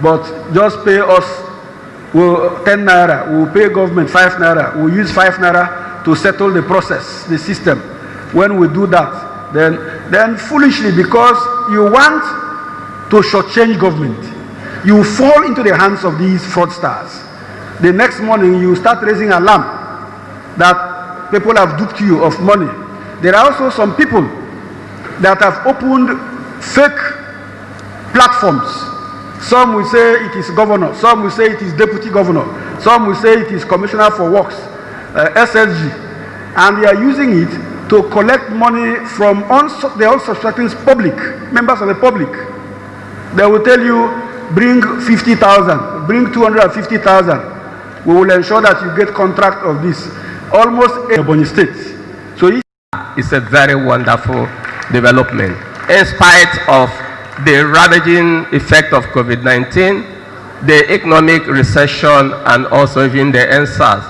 but just pay us 10 naira, we'll pay government 5 naira, we'll use 5 naira to settle the process, the system. When we do that, then foolishly, because you want to shortchange government, you fall into the hands of these fraudsters. The next morning, you start raising alarm that people have duped you of money. There are also some people that have opened fake platforms. Some will say it is governor, some will say it is deputy governor, some will say it is commissioner for works, SSG, and they are using it to collect money from the unsuspecting public, members of the public. They will tell you, bring 50,000, bring 250,000. We will ensure that you get contract of this. Almost Ebonyi State. So it's a very wonderful development. In spite of the ravaging effect of COVID-19, the economic recession, and also even the NSAS.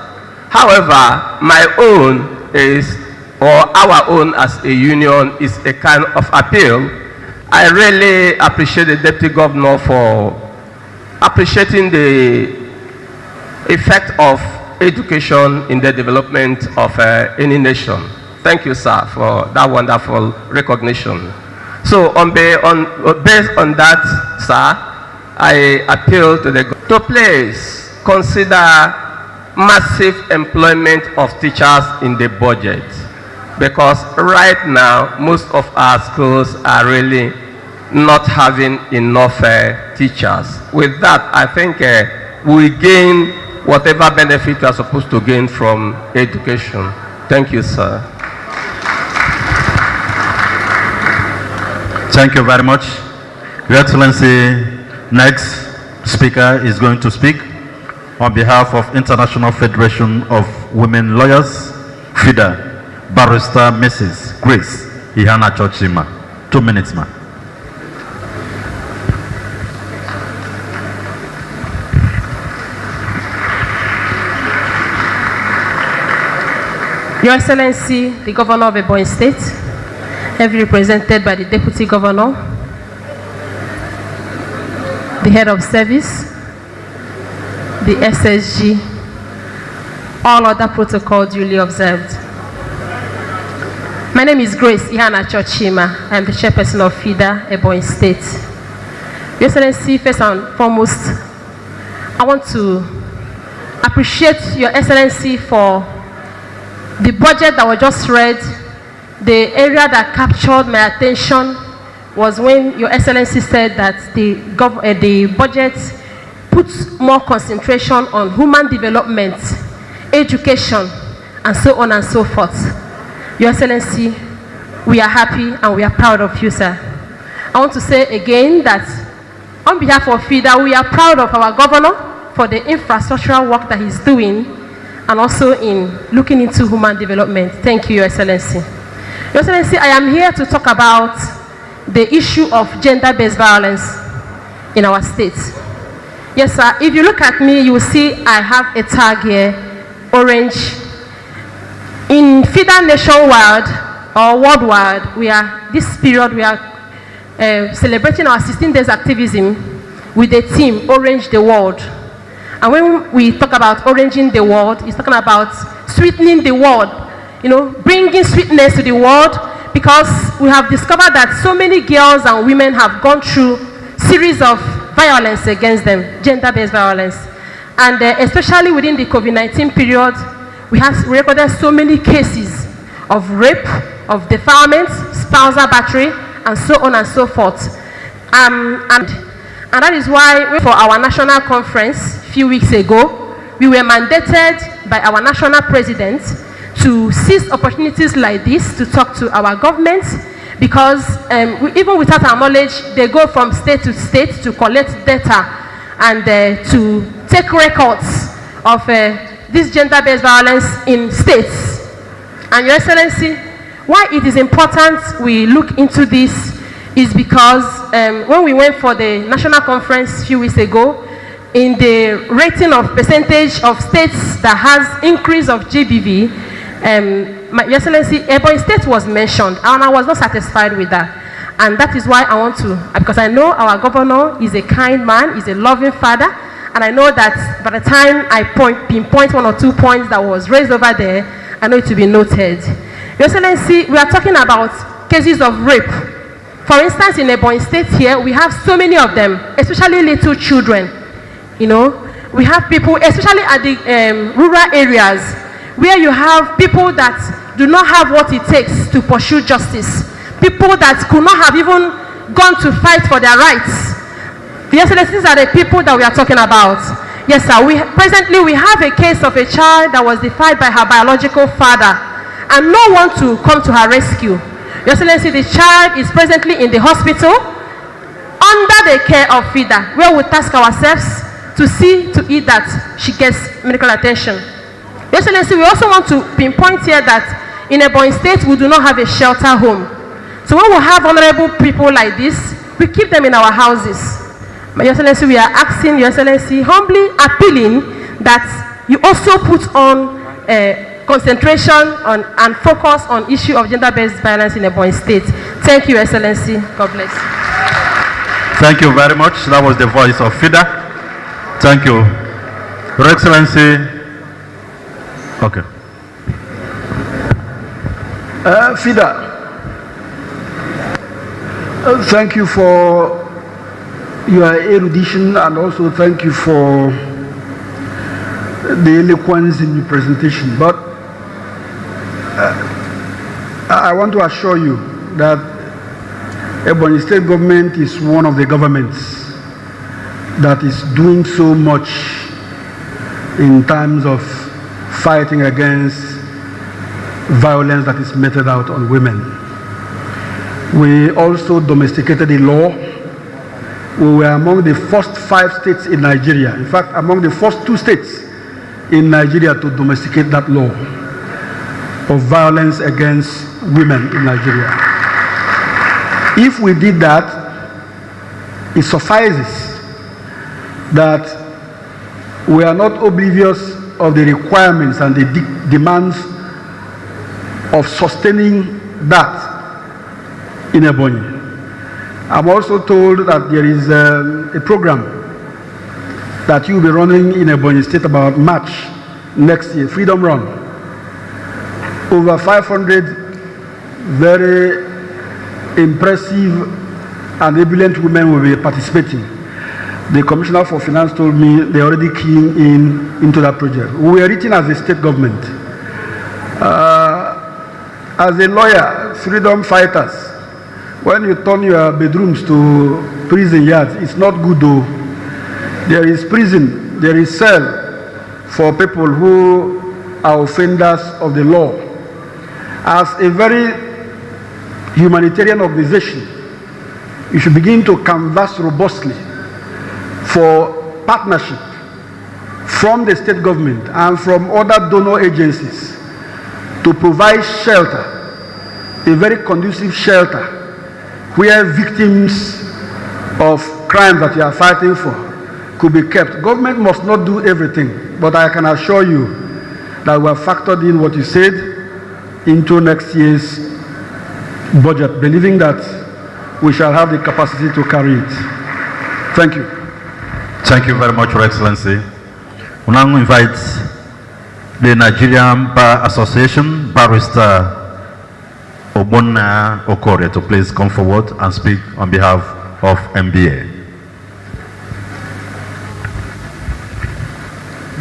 However, my own is, or our own as a union, is a kind of appeal. I really appreciate the Deputy Governor for appreciating the effect of education in the development of any nation. Thank you, sir, for that wonderful recognition. So based on that, sir, I appeal to the government to please consider massive employment of teachers in the budget, because right now most of our schools are really not having enough teachers. With that, I think we gain whatever benefit we are supposed to gain from education. Thank you, sir. Thank you very much. Your Excellency, next speaker is going to speak on behalf of International Federation of Women Lawyers, FIDA, Barrister Mrs. Grace Ihana Chochima. 2 minutes, ma'am. Your Excellency, the Governor of Ebonyi State, heavily represented by the Deputy Governor, the Head of Service, the SSG, all other protocols duly observed. My name is Grace Ihana Chochima. I am the chairperson of FIDA, Ebonyi State. Your Excellency, first and foremost, I want to appreciate Your Excellency for the budget that was just read. The area that captured my attention was when Your Excellency said that the budget puts more concentration on human development, education, and so on and so forth. Your Excellency, we are happy and we are proud of you, sir. I want to say again that on behalf of FIDA, we are proud of our governor for the infrastructural work that he's doing, and also in looking into human development. Thank you, Your Excellency. Your Excellency, I am here to talk about the issue of gender-based violence in our state. Yes, sir, if you look at me, you will see I have a tag here, orange. In FIDA nationwide or worldwide, this period we are celebrating our 16 days activism with the theme, Orange the World. And when we talk about oranging the world, it's talking about sweetening the world, you know, bringing sweetness to the world, because we have discovered that so many girls and women have gone through series of violence against them, gender-based violence. And especially within the COVID-19 period, we recorded so many cases of rape, of defilement, spousal battery, and so on and so forth. And that is why for our national conference a few weeks ago, we were mandated by our national president to seize opportunities like this to talk to our government, because even without our knowledge, they go from state to state to collect data and to take records of this gender-based violence in states. And Your Excellency, why it is important we look into this is because when we went for the national conference a few weeks ago, in the rating of percentage of states that has increase of GBV, Your Excellency, Ebonyi State was mentioned, and I was not satisfied with that. And that is why I want to, because I know our governor is a kind man, is a loving father, and I know that by the time I pinpoint 1 or 2 points that was raised over there, I know it will be noted. Your Excellency, we are talking about cases of rape. For instance, in Ebonyi State here, we have so many of them, especially little children. You know, we have people, especially at the rural areas, where you have people that do not have what it takes to pursue justice. People that could not have even gone to fight for their rights. The Excellencies are the people that we are talking about. Yes, sir. Presently, we have a case of a child that was defied by her biological father, and no one to come to her rescue. Your Excellency, the child is presently in the hospital under the care of FIDA, where we task ourselves to see to it that she gets medical attention. Your Excellency, we also want to pinpoint here that in Ebonyi State, we do not have a shelter home. So when we have vulnerable people like this, we keep them in our houses. But Your Excellency, we are asking Your Excellency, humbly appealing that you also put on concentration on and focus on issue of gender-based violence in Ebonyi State. Thank you, Your Excellency. God bless. Thank you very much. That was the voice of FIDA. Thank you. Your Excellency. Okay. FIDA. Thank you for your erudition, and also thank you for the eloquence in your presentation. But I want to assure you that Ebonyi State government is one of the governments that is doing so much in terms of fighting against violence that is meted out on women. We also domesticated the law. We were among the first 5 states in Nigeria, in fact, among the first 2 states in Nigeria to domesticate that law of violence against women in Nigeria. If we did that, it suffices that we are not oblivious of the requirements and the demands of sustaining that in Ebonyi. I'm also told that there is a program that you will be running in Ebonyi State about March next year, Freedom Run. Over 500 very impressive and ebullient women will be participating. The Commissioner for Finance told me they're already keying into that project. We are written as a state government. As a lawyer, freedom fighters, when you turn your bedrooms to prison yards, it's not good though. There is prison, there is cell for people who are offenders of the law. As a very humanitarian organization, you should begin to canvass robustly for partnership from the state government and from other donor agencies to provide shelter, a very conducive shelter, where victims of crimes that you are fighting for could be kept. Government must not do everything, but I can assure you that we have factored in what you said into next year's budget, believing that we shall have the capacity to carry it. Thank you. Thank you very much, Your Excellency. We now invite the Nigerian Bar Association, Barrister Obona Okore, to please come forward and speak on behalf of MBA.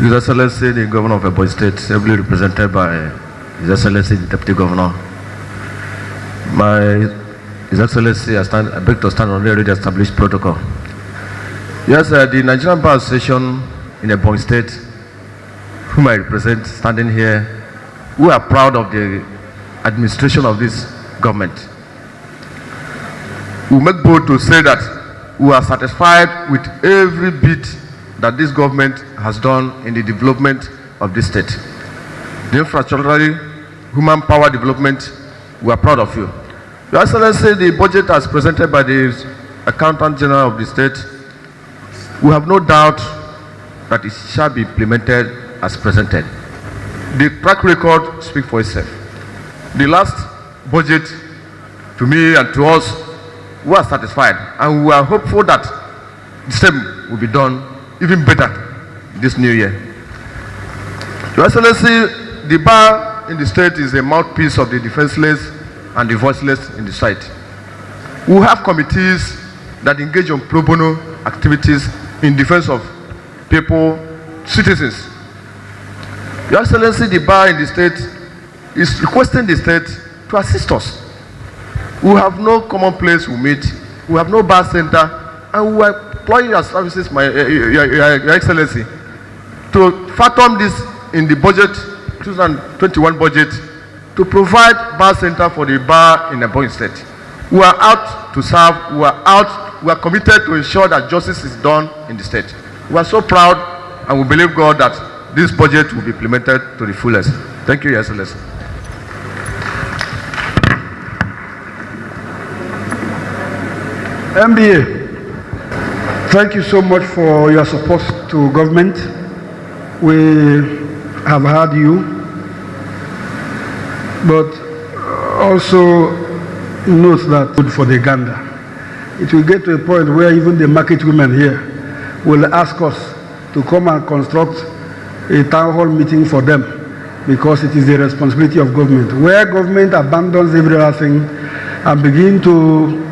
His Excellency, the Governor of Ebonyi State, ably represented by His Excellency, the Deputy Governor. His Excellency, I beg to stand on the already established protocol. Yes, the Nigerian Bar Association in Ebonyi State, whom I represent, standing here, we are proud of the administration of this government. We make bold to say that we are satisfied with every bit that this government has done in the development of this state. The infrastructure, human power development, we are proud of you. Your Excellency, the budget as presented by the Accountant General of the state, we have no doubt that it shall be implemented as presented. The track record speaks for itself. The last budget, to me and to us, we are satisfied, and we are hopeful that the same will be done even better this new year. Your Excellency, the bar in the state is a mouthpiece of the defenseless and the voiceless in the state. We have committees that engage on pro bono activities in defense of people, citizens. Your Excellency, the bar in the state is requesting the state to assist us. We have no common place we meet, we have no bar center, and we are employing your services, Your Excellency, to fathom this in the budget, 2021 budget, to provide bar center for the bar in the Ebonyi State. We are out to serve, we are committed to ensure that justice is done in the state. We are so proud, and we believe God that this budget will be implemented to the fullest. Thank you, Your Excellency. MBA, thank you so much for your support to government. We have heard you, but also note that good for the Uganda. It will get to a point where even the market women here will ask us to come and construct a town hall meeting for them, because it is the responsibility of government. Where government abandons every other thing and begin to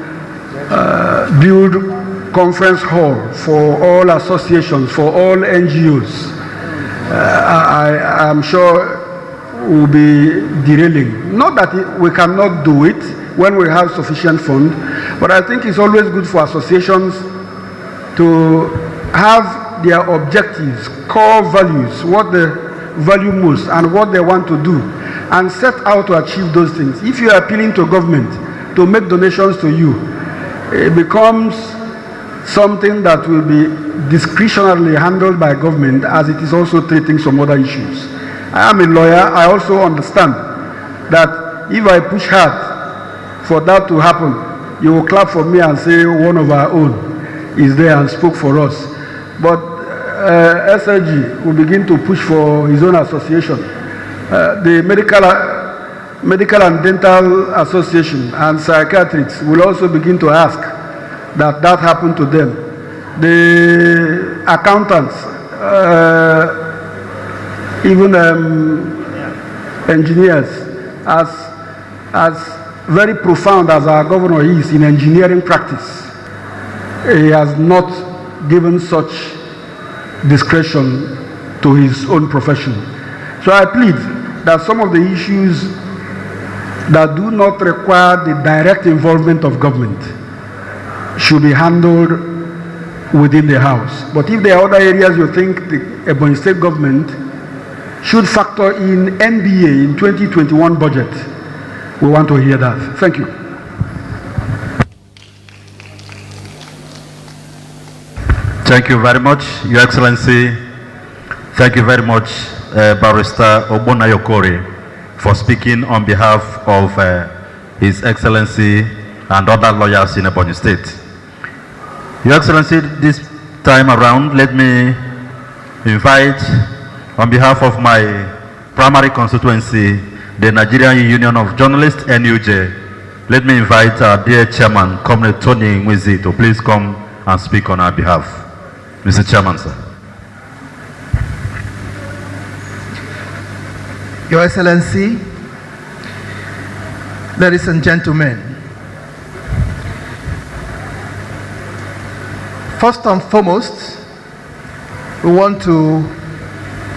build conference hall for all associations, for all NGOs, I am sure we'll be derailing. Not that we cannot do it when we have sufficient funds, but I think it's always good for associations to have their objectives, core values, what they value most and what they want to do, and set out to achieve those things. If you are appealing to government to make donations to you, it becomes something that will be discretionarily handled by government, as it is also treating some other issues. I am a lawyer. I also understand that if I push hard for that to happen, you will clap for me and say one of our own is there and spoke for us. But SLG will begin to push for his own association. The Medical and Dental Association and psychiatrists will also begin to ask that that happen to them. The accountants, even engineers, as very profound as our governor is in engineering practice, he has not given such discretion to his own profession. So I plead that some of the issues that do not require the direct involvement of government should be handled within the House. But if there are other areas you think the Ebonyi State government should factor in NBA in 2021 budget, we want to hear that. Thank you. Thank you very much, Your Excellency. Thank you very much, Barrister Ogbonnayokore, for speaking on behalf of His Excellency and other lawyers in Ebonyi State. Your Excellency, this time around, let me invite, on behalf of my primary constituency, the Nigerian Union of Journalists, NUJ, let me invite our dear Chairman, Comrade Tony Ngwizi, to please come and speak on our behalf. Mr. Chairman, sir. Your Excellency, ladies and gentlemen, first and foremost, we want to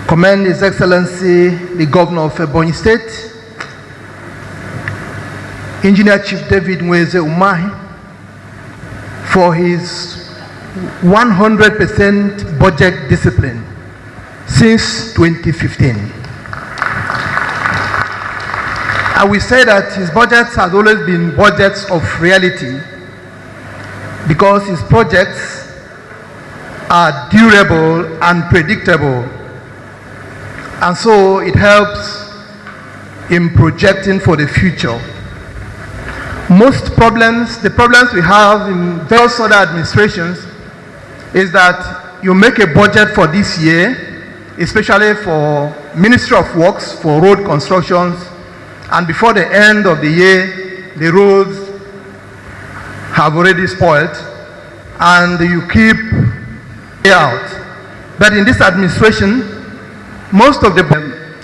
commend His Excellency, the Governor of Ebonyi State, Engineer Chief David Nweze Umahi, for his 100% budget discipline since 2015. I will say that his budgets has always been budgets of reality, because his projects are durable and predictable, and so it helps in projecting for the future. Most problems, the problems we have in various other administrations, is that you make a budget for this year, especially for Ministry of Works, for road constructions, and before the end of the year, the roads have already spoiled, and you keep out. But in this administration, most of the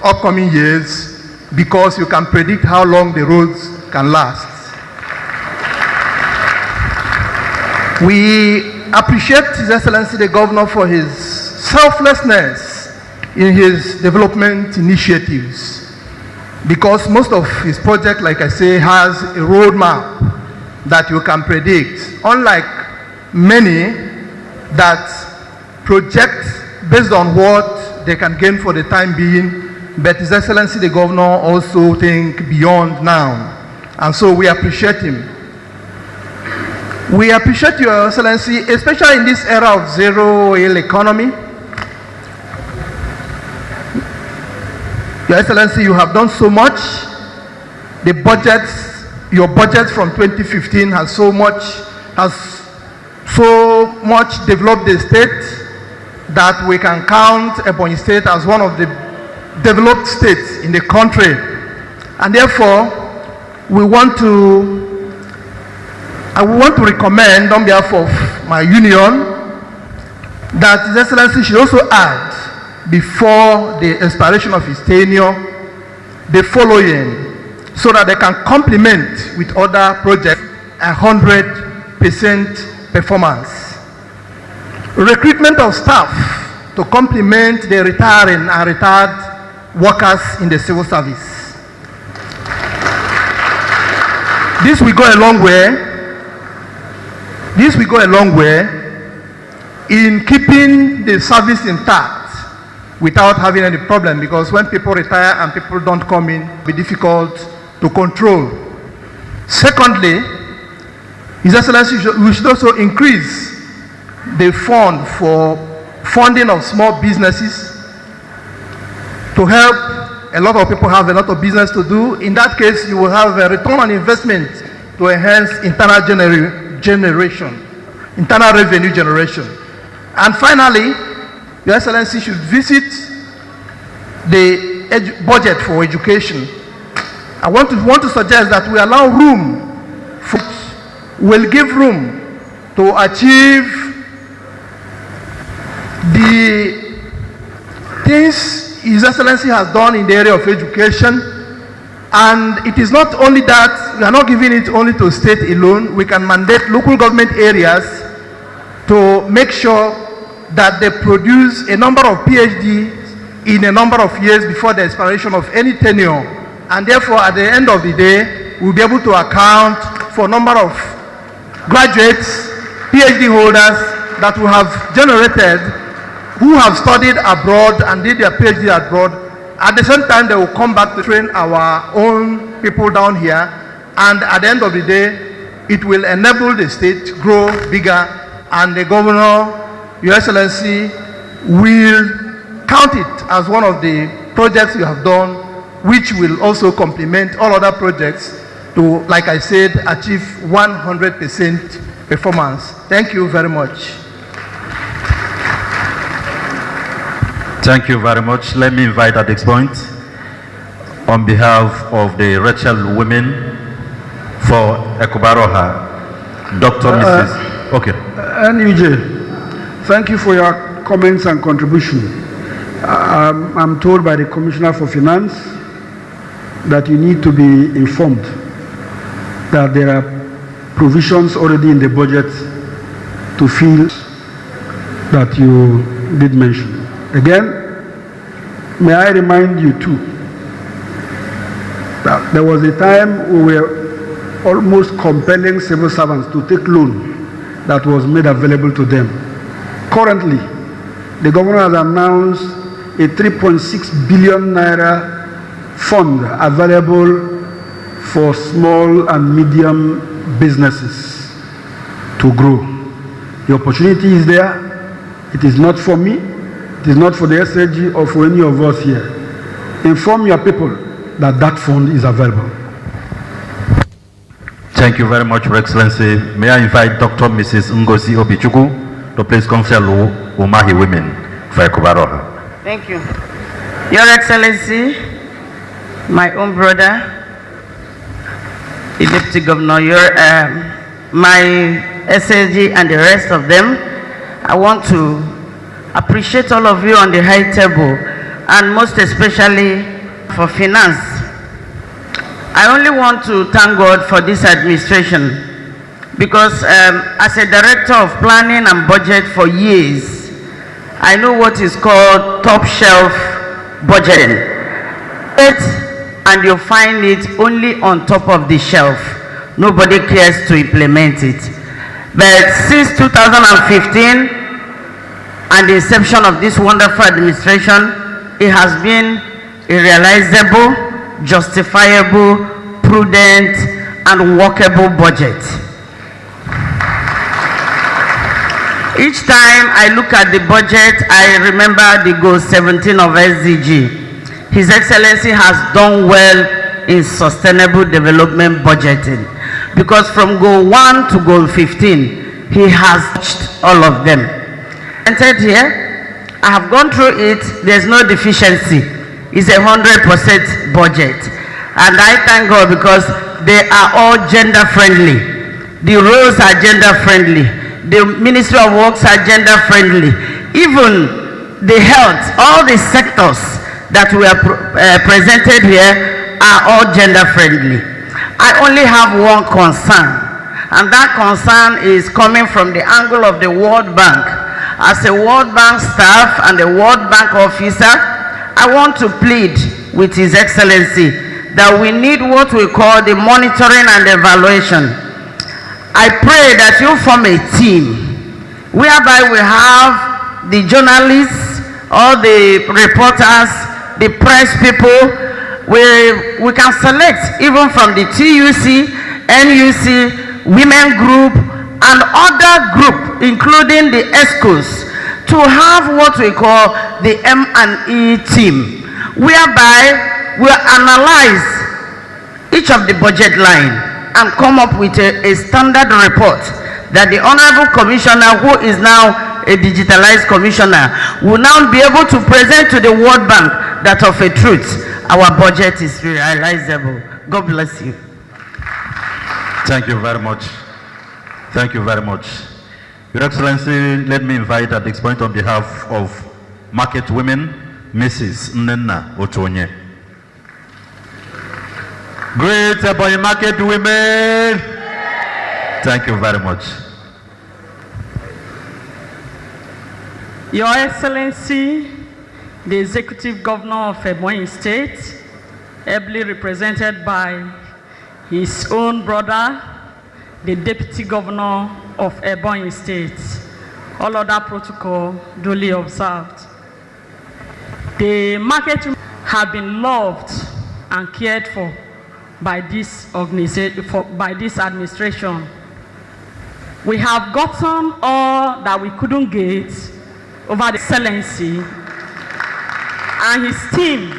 upcoming years, because you can predict how long the roads can last. We appreciate His Excellency the Governor for his selflessness in his development initiatives, because most of his project, like I say, has a roadmap that you can predict, unlike many that project based on what they can gain for the time being. But His Excellency the Governor also think beyond now, and so we appreciate him. We appreciate Your Excellency, especially in this era of zero-oil economy. Your Excellency, you have done so much. The budgets, your budget from 2015 has so much developed the state that we can count Ebonyi State as one of the developed states in the country. And therefore, I want to recommend on behalf of my union that His Excellency should also add, before the expiration of his tenure, the following, so that they can complement with other projects 100% performance. Recruitment of staff to complement the retiring and retired workers in the civil service. This will go a long way. This will go a long way in keeping the service intact without having any problem, because when people retire and people don't come in, it will be difficult to control. Secondly, His Excellency, we should also increase the fund for funding of small businesses to help a lot of people have a lot of business to do. In that case, you will have a return on investment to enhance internal revenue generation. And finally, Your Excellency should visit the budget for education. I want to suggest that we allow room, will give room to achieve the things His Excellency has done in the area of education. And it is not only that, we are not giving it only to state alone. We can mandate local government areas to make sure that they produce a number of PhDs in a number of years before the expiration of any tenure. And therefore, at the end of the day, we'll be able to account for a number of graduates, PhD holders that we have generated, who have studied abroad and did their PhD abroad. At the same time, they will come back to train our own people down here. And at the end of the day, it will enable the state to grow bigger. And the Governor, Your Excellency, will count it as one of the projects you have done, which will also complement all other projects to, like I said, achieve 100% performance. Thank you very much. Thank you very much. Let me invite at this point, on behalf of the Rachel Women for Ekubaroha, Dr. Mrs. Okay. NUJ, thank you for your comments and contribution. I'm told by the Commissioner for Finance that you need to be informed that there are provisions already in the budget to fill that you did mention. Again, may I remind you too that there was a time we were almost compelling civil servants to take loan that was made available to them. Currently, the governor has announced a 3.6 billion naira fund available for small and medium businesses to grow. The opportunity is there. It is not for me. It is not for the SAG or for any of us here. Inform your people that that fund is available. Thank you very much, Your Excellency. May I invite Dr. Mrs. Ngozi Obichukwu to please confer Umahi Women for Ekubaroha. Thank you. Your Excellency, my own brother, the Deputy Governor, your my SSG and the rest of them. I want to appreciate all of you on the high table, and most especially for finance. I only want to thank God for this administration, because as a director of planning and budget for years, I know what is called top shelf budgeting. And you find it only on top of the shelf. Nobody cares to implement it. But since 2015 and the inception of this wonderful administration, it has been a realizable, justifiable, prudent, and workable budget. Each time I look at the budget, I remember the goal 17 of SDG. His Excellency has done well in sustainable development budgeting, because from goal 1 to goal 15, he has touched all of them. Entered here, I have gone through it, there's no deficiency. It's a 100% budget. And I thank God, because they are all gender friendly. The roles are gender friendly. The Ministry of Works are gender friendly. Even the health, all the sectors that we are presented here are all gender friendly. I only have one concern, and that concern is coming from the angle of the World Bank. As a World Bank staff and a World Bank officer, I want to plead with His Excellency that we need what we call the monitoring and evaluation. I pray that you form a team whereby we have the journalists, all the reporters, the press people. We can select even from the TUC, NUC, women group, and other group, including the ESCOs, to have what we call the M&E team, whereby we analyze each of the budget line and come up with a standard report that the Honorable Commissioner, who is now a digitalized commissioner, will now be able to present to the World Bank that of a truth, our budget is realizable. God bless you. Thank you very much. Thank you very much. Your Excellency, let me invite at this point on behalf of Market Women, Mrs. Nnenna Otonye. Great Ebonyi Market Women. Thank you very much. Your Excellency, the Executive Governor of Ebonyi State, ably represented by his own brother, the Deputy Governor of Ebonyi State, all other protocol duly observed. The market have been loved and cared for by this organization, by this administration. We have gotten all that we couldn't get over the Excellency and his team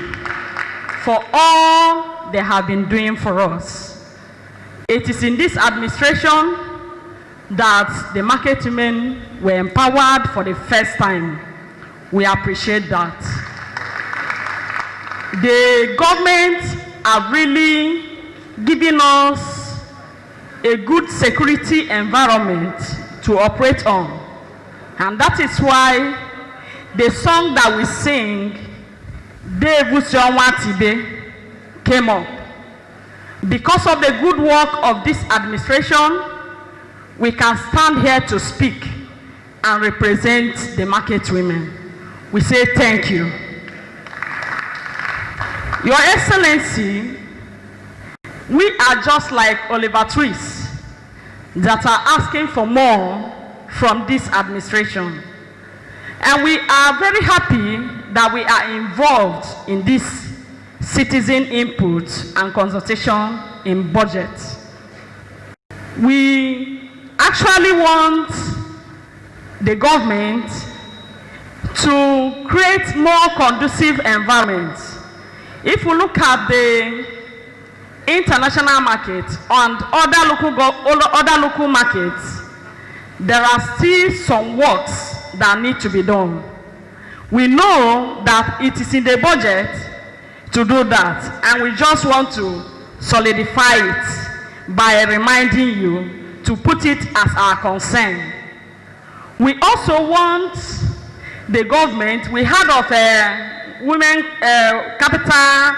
for all they have been doing for us. It is in this administration that the market women were empowered for the first time. We appreciate that. The government are really giving us a good security environment to operate on. And that is why the song that we sing, came up. Because of the good work of this administration, we can stand here to speak and represent the market women. We say thank you. Your Excellency, we are just like Oliver Twist that are asking for more from this administration. And we are very happy that we are involved in this citizen input and consultation in budget. We actually want the government to create more conducive environments. If we look at the international market and other local markets, there are still some works that need to be done. We know that it is in the budget to do that, and we just want to solidify it by reminding you to put it as our concern. We also want the government, we heard of women capital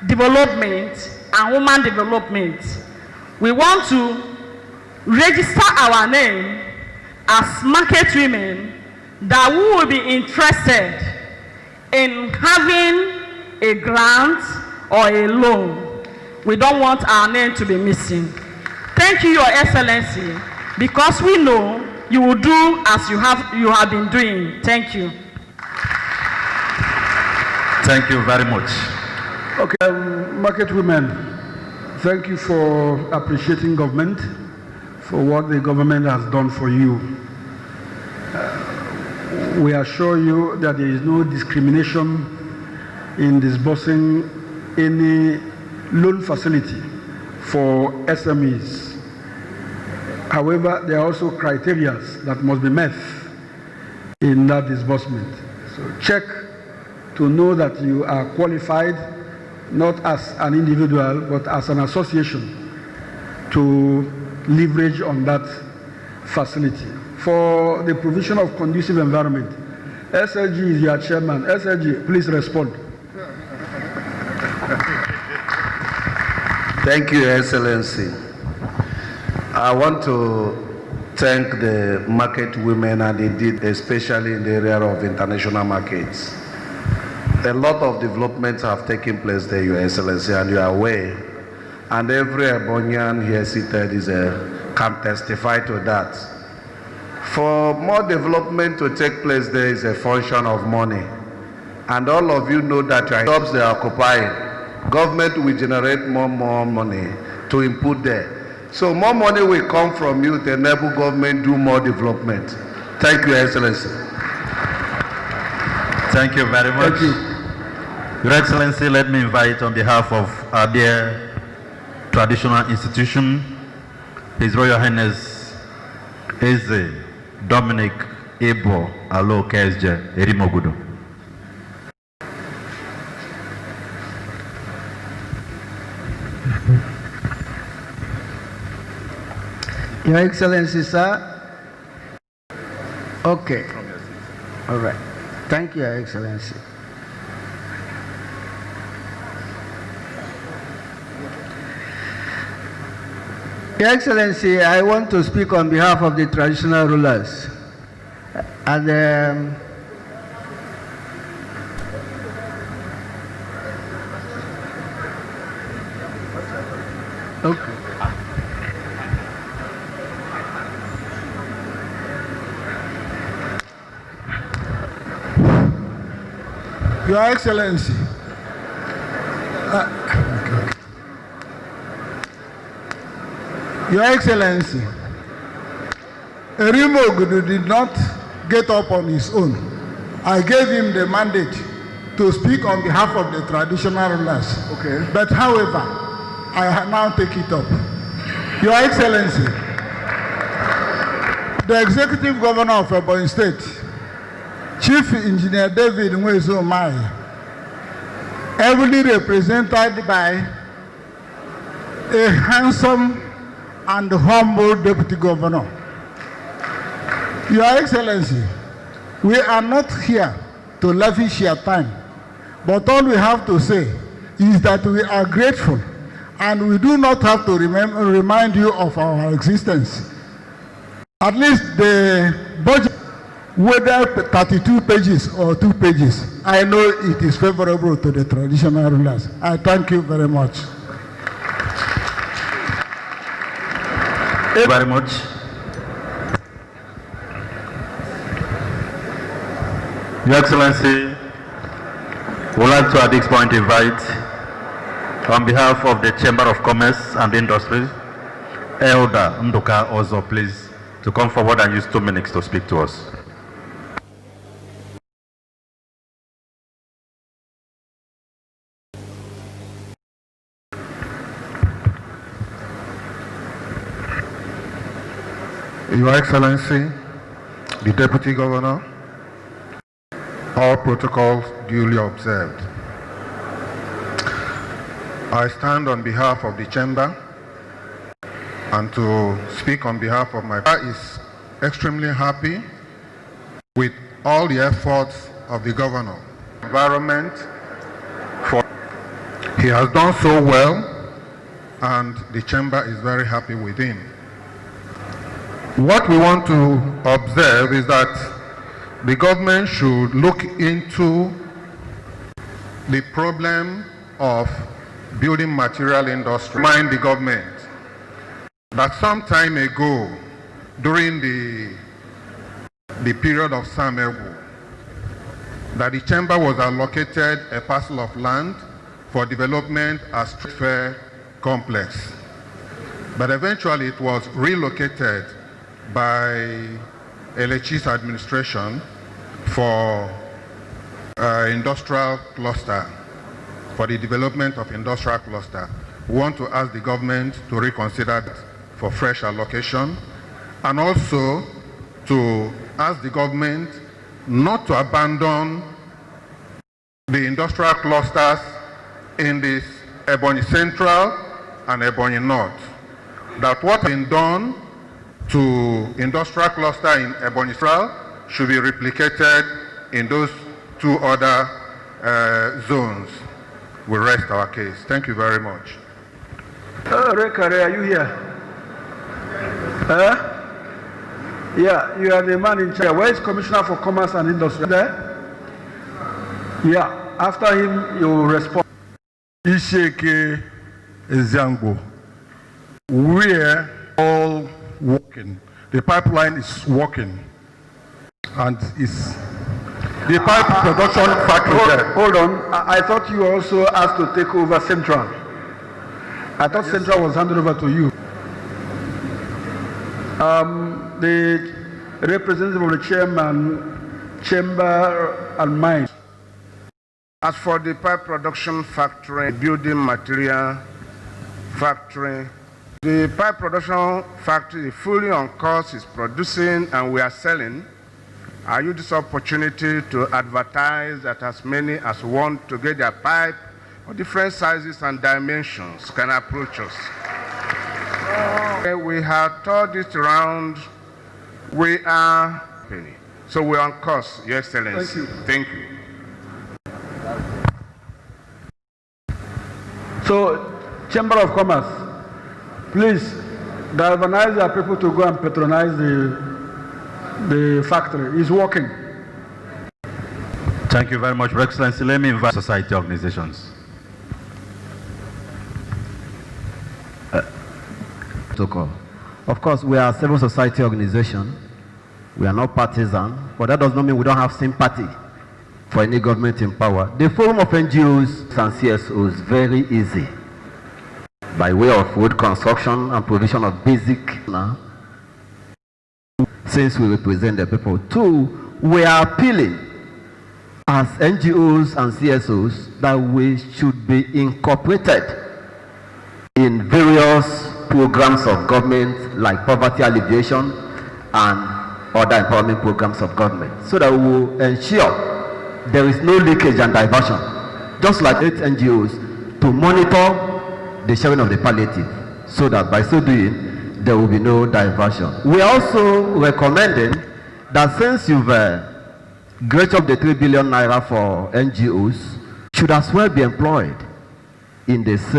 development and woman development. We want to register our name as market women that we will be interested in having a grant or a loan. We don't want our name to be missing. Thank you, Your Excellency, because we know you will do as you have been doing. Thank you. Thank you very much. Okay, market women, thank you for appreciating government for what the government has done for you. We assure you that there is no discrimination in disbursing any loan facility for SMEs. However, there are also criteria that must be met in that disbursement. So check to know that you are qualified not as an individual but as an association to leverage on that facility. For the provision of conducive environment, SLG is your chairman. SLG, please respond. Thank you, Your Excellency. I want to thank the market women and indeed especially in the area of international markets. A lot of developments have taken place there, Your Excellency, and you are aware. And every Ebonyian here seated can testify to that. For more development to take place, there is a function of money. And all of you know that your jobs they are occupying, government will generate more money to input there. So more money will come from you to enable government do more development. Thank you, Your Excellency. Thank you very much. Thank you. Your Excellency, let me invite on behalf of our dear traditional institution, His Royal Highness Eze Dominic Ebo Alo Kesje Erimogudu. Your Excellency, sir. Okay. All right. Thank you, Your Excellency. Your Excellency, I want to speak on behalf of the traditional rulers. And okay. Your Excellency, Your Excellency, Erimogudu did not get up on his own. I gave him the mandate to speak on behalf of the traditional rulers. Okay. But however, I now take it up. Your Excellency, the Executive Governor of Ebonyi State, Chief Engineer David Nwezo Mai, heavily represented by a handsome and humble Deputy Governor. Your Excellency, we are not here to lavish your time, but all we have to say is that we are grateful and we do not have to remind you of our existence. At least the budget, whether 32 pages or 2 pages, I know it is favorable to the traditional rulers. I thank you very much. Thank you very much. Your Excellency, would like to at this point invite, on behalf of the Chamber of Commerce and Industry, Elder Nduka Ozo, please, to come forward and use 2 minutes to speak to us. Your Excellency, the Deputy Governor, all protocols duly observed. I stand on behalf of the Chamber and to speak on behalf of my father is extremely happy with all the efforts of the governor. Environment, he has done so well, and the chamber is very happy with him. What we want to observe is that the government should look into the problem of building material industry. Remind the government that some time ago, during the period of Samegu, that the chamber was allocated a parcel of land for development as trade fair complex. But eventually it was relocated by Elechi's administration for industrial cluster, for the development of industrial cluster. We want to ask the government to reconsider that for fresh allocation, and also to ask the government not to abandon the industrial clusters in this Ebonyi Central and Ebonyi North. That what has been done to industrial cluster in Ebonyi Central should be replicated in those two other zones. We rest our case. Thank you very much. Rekare, are you here? Yeah, you are the man in charge. Where is Commissioner for Commerce and Industry? There? Yeah, after him, you will respond. Isheke Eziangbo, we are all working. The pipeline is working, and is the pipe production factory there. Hold on, I thought you also asked to take over Central. I thought Central was handed over to you. The representative of the chamber and mine. As for the pipe production factory, building material factory, the pipe production factory is fully on course, is producing, and we are selling. I use this opportunity to advertise that as many as want to get their pipe of different sizes and dimensions can approach us. We have toured it around. We are, so we're on course, Your Excellency. Thank you. So, Chamber of Commerce, please galvanize our people to go and patronize the factory. It's working. Thank you very much, Your Excellency. Let me invite society organizations. Of course, we are a civil society organization. We are not partisan, but that does not mean we don't have sympathy for any government in power. The forum of NGOs and CSOs, very easy. By way of road construction and provision of basic, since we represent the people. Two, we are appealing as NGOs and CSOs that we should be incorporated in various programs of government like poverty alleviation and other empowerment programs of government, so that we will ensure there is no leakage and diversion, just like 8 NGOs, to monitor the sharing of the palliative, so that by so doing there will be no diversion. We are also recommending that since you've graded up the 3 billion naira for NGOs, should as well be employed in the